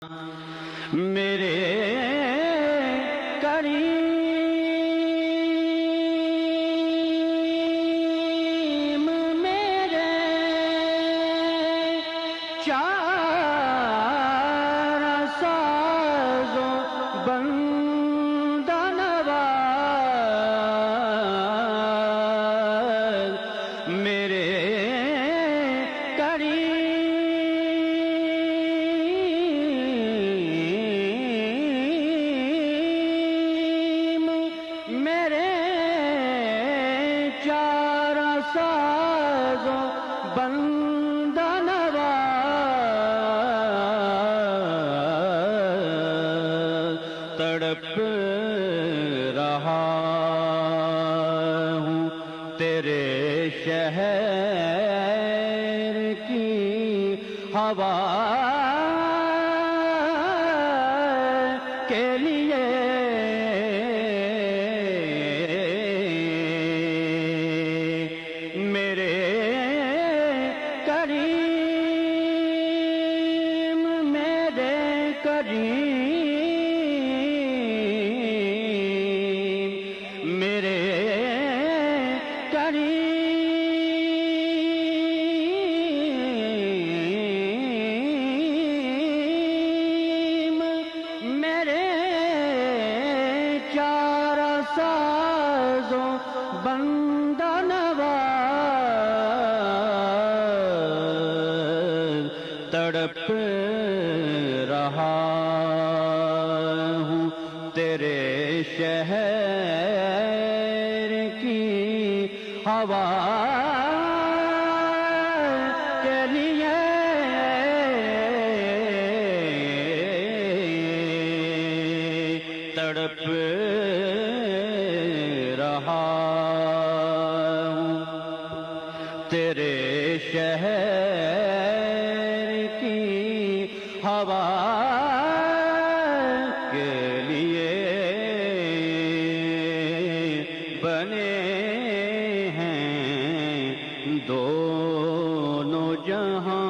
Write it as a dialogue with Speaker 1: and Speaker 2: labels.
Speaker 1: میرے کریم میرے چار سازوں بندہ نواز میرے سازوں بندہ نواز تڑپ رہا ہوں تیرے شہر کی ہوا کے لیے میرے کریم میرے چار سازوں بندہ نواز تڑپ رہا ہوں تیرے شہر کی ہوا کے لیے تڑپ رہا ہوں تیرے شہر کی ہوا کے لیے بنے ہیں دونوں جہاں